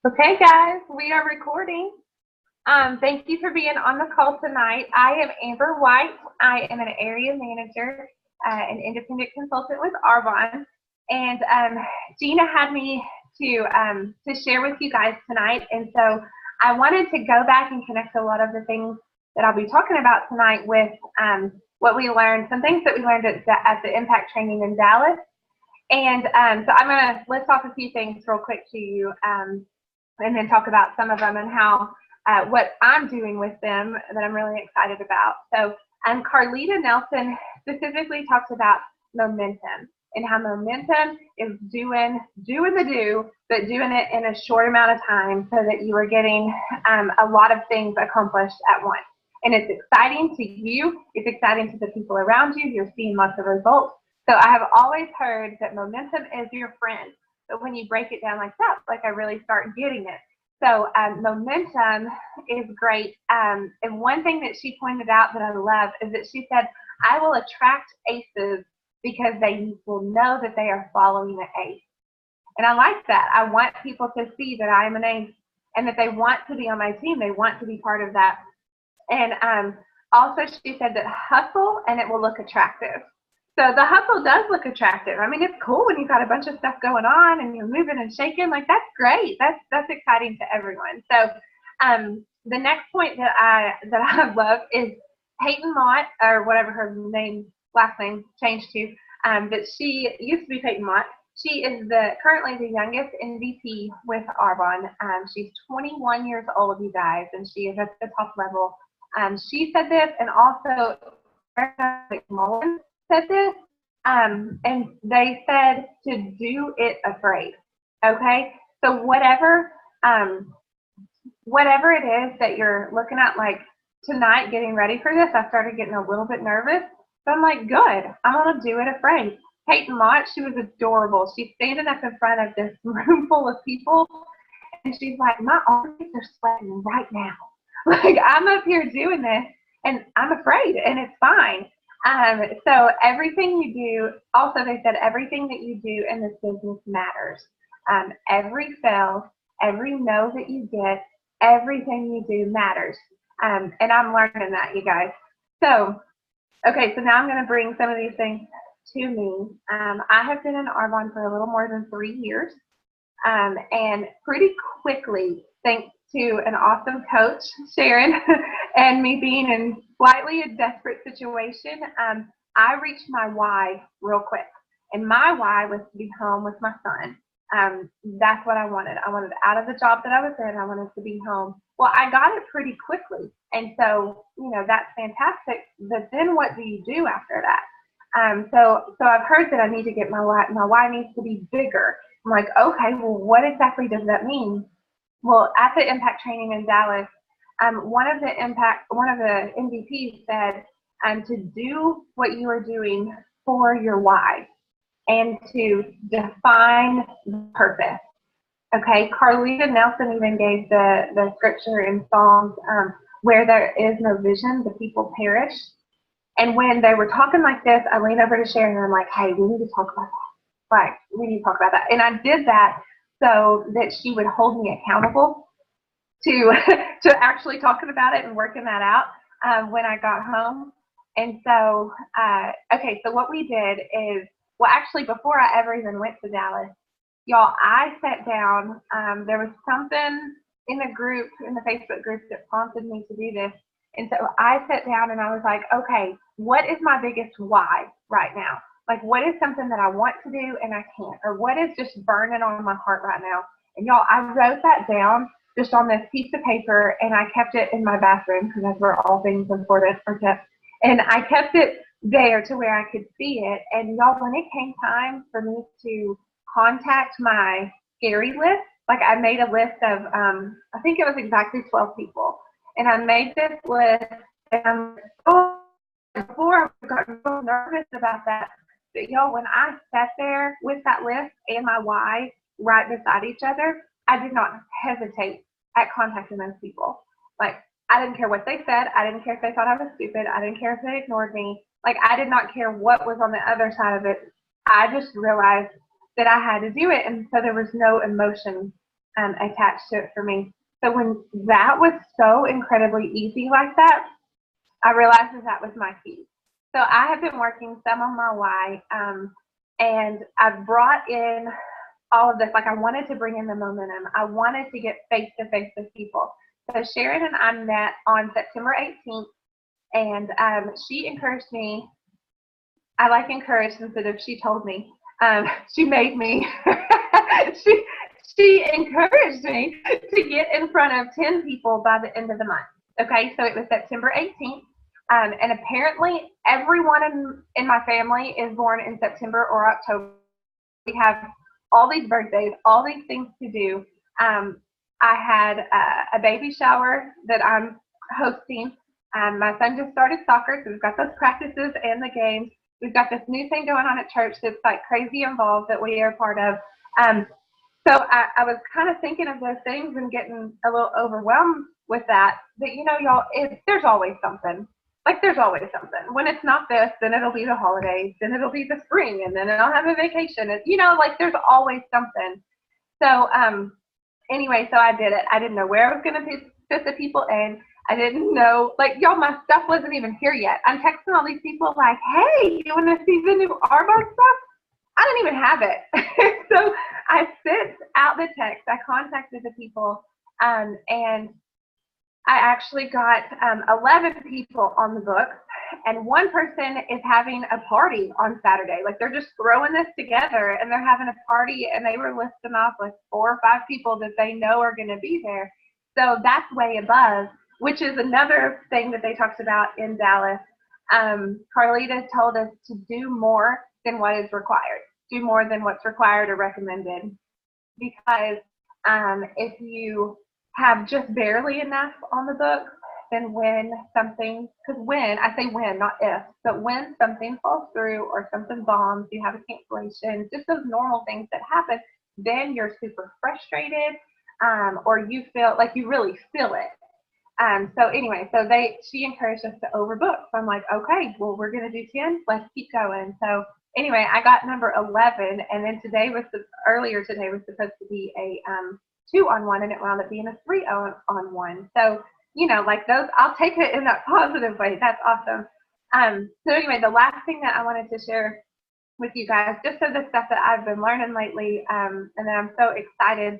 Okay, guys, we are recording. Thank you for being on the call tonight. I am Amber White. I am an area manager, an independent consultant with Arbonne, and Gina had me to share with you guys tonight. And so I wanted to go back and connect a lot of the things that I'll be talking about tonight with what we learned, some things that we learned at the Impact Training in Dallas. And so I'm going to list off a few things real quick to you. And then talk about some of them and how what I'm doing with them that I'm really excited about. So Carlita Nelson specifically talks about momentum and how momentum is doing the do, but doing it in a short amount of time so that you are getting a lot of things accomplished at once. And it's exciting to you. It's exciting to the people around you. You're seeing lots of results. So I have always heard that momentum is your friend. But when you break it down like that, like I really start getting it. So momentum is great. And one thing that she pointed out that I love is that she said, I will attract aces because they will know that they are following the ace. And I like that. I want people to see that I am an ace and that they want to be on my team. They want to be part of that. And also she said that hustle and it will look attractive. So the hustle does look attractive. I mean, it's cool when you've got a bunch of stuff going on and you're moving and shaking. Like, that's great. That's exciting to everyone. So the next point that I love is Peyton Mott, or whatever her last name changed to, but she used to be Peyton Mott. She is currently the youngest MVP with Arbonne. She's 21 years old, you guys, and she is at the top level. She said this, and also Mullins said this, and they said to do it afraid. Okay, so whatever it is that you're looking at, like tonight, getting ready for this, I started getting a little bit nervous. So I'm like, good, I'm gonna do it afraid. Peyton Mott, she was adorable. She's standing up in front of this room full of people, and she's like, my arms are sweating right now. Like, I'm up here doing this, and I'm afraid, and it's fine. So everything you do, also they said everything that you do in this business matters. Every fail, every no that you get, everything you do matters. And I'm learning that, you guys. So, okay, so now I'm going to bring some of these things to me. I have been in Arbonne for a little more than 3 years. And pretty quickly, thanks to an awesome coach, Sharon, and me being in slightly a desperate situation, I reached my why real quick. And my why was to be home with my son. That's what I wanted. I wanted out of the job that I was in. I wanted to be home. Well, I got it pretty quickly. And so, that's fantastic. But then what do you do after that? So I've heard that I need to get my why needs to be bigger. I'm like, okay, well, what exactly does that mean? Well, at the Impact Training in Dallas, one of the MVPs said to do what you are doing for your why and to define purpose. Okay, Carlita Nelson even gave the scripture in Psalms, where there is no vision, the people perish. And when they were talking like this, I leaned over to Sharon and I'm like, hey, we need to talk about that. Like, we need to talk about that. And I did that so that she would hold me accountable to actually talking about it and working that out when I got home. And so, okay, so what we did is, well, actually, before I ever even went to Dallas, y'all, I sat down. There was something in the Facebook group that prompted me to do this. And so I sat down and I was like, okay, what is my biggest why right now? Like, what is something that I want to do and I can't? Or what is just burning on my heart right now? And y'all, I wrote that down just on this piece of paper, and I kept it in my bathroom because that's where all things important are kept. And I kept it there to where I could see it. And y'all, when it came time for me to contact my scary list, like I made a list of, I think it was exactly 12 people. And I made this list, and before I got so nervous about that, but y'all, when I sat there with that list and my why right beside each other, I did not hesitate at contacting those people. Like, I didn't care what they said. I didn't care if they thought I was stupid. I didn't care if they ignored me. Like, I did not care what was on the other side of it. I just realized that I had to do it, and so there was no emotion attached to it for me. So when that was so incredibly easy like that, I realized that was my key. So I have been working some on my why, and I've brought in all of this. Like I wanted to bring in the momentum. I wanted to get face to face with people. So Sharon and I met on September 18th, and she encouraged me. I like encouraged instead of she told me. She made me. she encouraged me to get in front of 10 people by the end of the month. Okay, so it was September 18th. And apparently everyone in my family is born in September or October. We have all these birthdays, all these things to do. I had a baby shower that I'm hosting. My son just started soccer, so we've got those practices and the games. We've got this new thing going on at church that's like crazy involved that we are part of. So I was kind of thinking of those things and getting a little overwhelmed with that. But you know, y'all, there's always something. Like there's always something. When it's not this, then it'll be the holidays, then it'll be the spring, and then I'll have a vacation. And, you know, like there's always something. So anyway, so I did it. I didn't know where I was going to fit the people in. I didn't know, like, y'all, my stuff wasn't even here yet. I'm texting all these people like, hey, you want to see the new Arbor stuff? I didn't even have it. So I sent out the text. I contacted the people, and I actually got 11 people on the books, and one person is having a party on Saturday. Like they're just throwing this together, and they're having a party, and they were listing off like 4 or 5 people that they know are going to be there. So that's way above, which is another thing that they talked about in Dallas. Carlita told us to do more than what is required. Do more than what's required or recommended. Because if you have just barely enough on the books, then when something, because when, I say when, not if, but when something falls through or something bombs, you have a cancellation, just those normal things that happen, then you're super frustrated, or you feel like you really feel it. So anyway, so she encouraged us to overbook. So I'm like, okay, well, we're going to do 10. Let's keep going. So anyway, I got number 11, and then earlier today was supposed to be a 2-on-1, and it wound up being a 3-on-1. So, you know, like those, I'll take it in that positive way. That's awesome. So anyway, the last thing that I wanted to share with you guys, just so the stuff that I've been learning lately, and that I'm so excited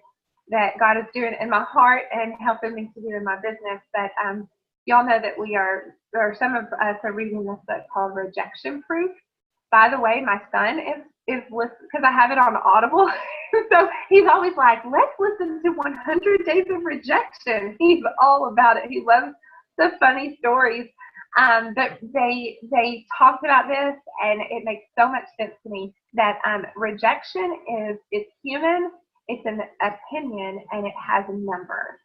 that God is doing in my heart and helping me to do in my business. But y'all know that or some of us are reading this book called Rejection Proof. By the way, my son is listening because I have it on Audible. So he's always like, let's listen to 100 Days of Rejection. He's all about it. He loves the funny stories. But they talked about this, and it makes so much sense to me that rejection it's human, it's an opinion, and it has a number.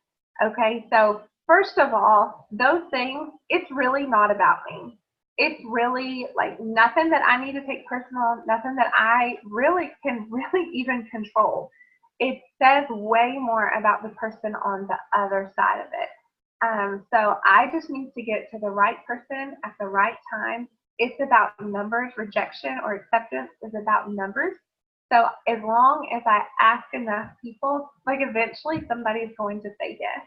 Okay, so first of all, those things, it's really not about me. It's really like nothing that I need to take personal, nothing that I really can even control. It says way more about the person on the other side of it. So I just need to get to the right person at the right time. It's about numbers. Rejection or acceptance is about numbers. So as long as I ask enough people, like eventually somebody's going to say yes.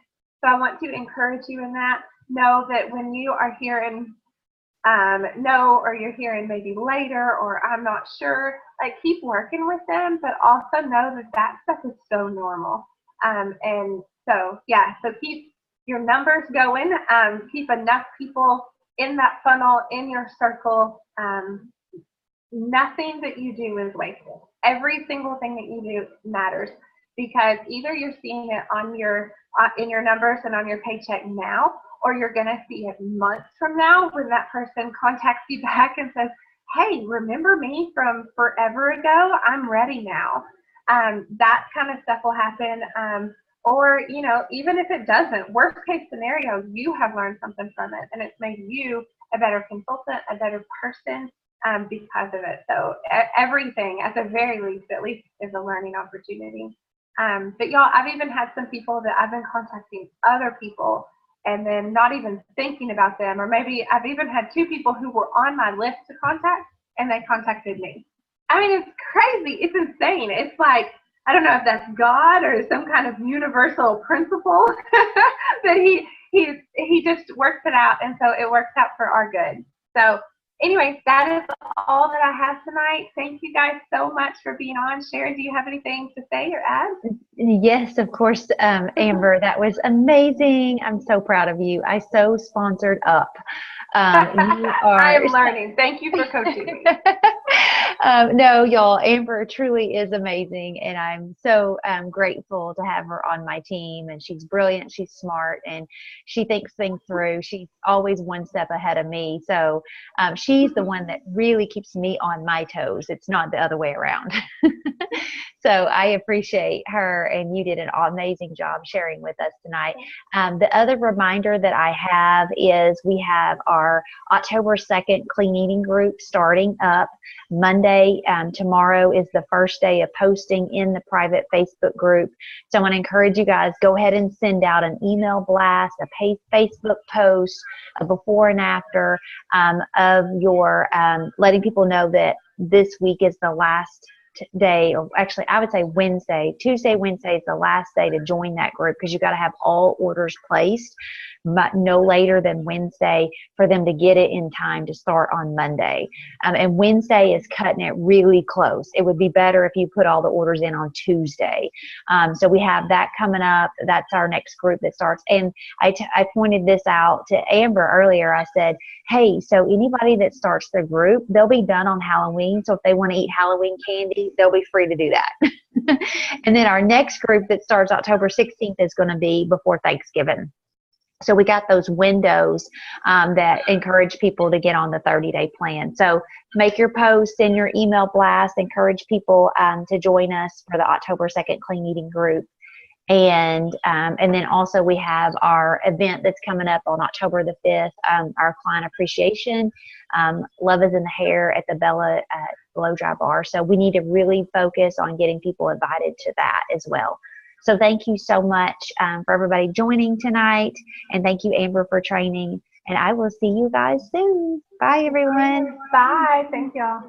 So I want to encourage you in that. Know that when you are hearing no, or you're hearing maybe later, or I'm not sure, like keep working with them, but also know that stuff is so normal. And so, yeah, so keep your numbers going, keep enough people in that funnel, in your circle. Nothing that you do is wasted. Every single thing that you do matters, because either you're seeing it on your in your numbers and on your paycheck now, or you're going to see it months from now when that person contacts you back and says, hey, remember me from forever ago? I'm ready now. That kind of stuff will happen. Or, you know, even if it doesn't, worst case scenario, you have learned something from it, and it's made you a better consultant, a better person because of it. So everything, at the very least, at least, is a learning opportunity. But y'all, I've even had some people that I've been contacting other people and then not even thinking about them, or maybe I've even had 2 people who were on my list to contact, and they contacted me. I mean, it's crazy. It's insane. It's like, I don't know if that's God or some kind of universal principle that he just works it out, and so it works out for our good. So anyways, that is all that I have tonight. Thank you guys so much for being on. Sharon, do you have anything to say or add? Yes, of course, Amber, that was amazing. I'm so proud of you. I so sponsored up. You are. I am learning. Thank you for coaching me. No, y'all, Amber truly is amazing, and I'm so grateful to have her on my team. And she's brilliant, she's smart, and she thinks things through. She's always one step ahead of me. So she's the one that really keeps me on my toes. It's not the other way around. So I appreciate her, and you did an amazing job sharing with us tonight. The other reminder that I have is we have our October 2nd Clean Eating Group starting up Monday. Tomorrow is the first day of posting in the private Facebook group. So I want to encourage you guys, go ahead and send out an email blast, a Facebook post, a before and after of your letting people know that this week is the last day, or actually I would say Wednesday. Tuesday, Wednesday is the last day to join that group, because you got to have all orders placed no later than Wednesday for them to get it in time to start on Monday. And Wednesday is cutting it really close. It would be better if you put all the orders in on Tuesday. So we have that coming up. That's our next group that starts. And I pointed this out to Amber earlier. I said, hey, so anybody that starts the group, they'll be done on Halloween. So if they want to eat Halloween candy, they'll be free to do that. And then our next group that starts October 16th is going to be before Thanksgiving. So we got those windows that encourage people to get on the 30-day plan. So make your post, send your email blast, encourage people to join us for the October 2nd Clean Eating Group. And then also we have our event that's coming up on October the 5th, our client appreciation. Love is in the Hair at the Bella Blow Dry Bar. So we need to really focus on getting people invited to that as well. So thank you so much for everybody joining tonight. And thank you, Amber, for training. And I will see you guys soon. Bye, everyone. Bye. Thank y'all.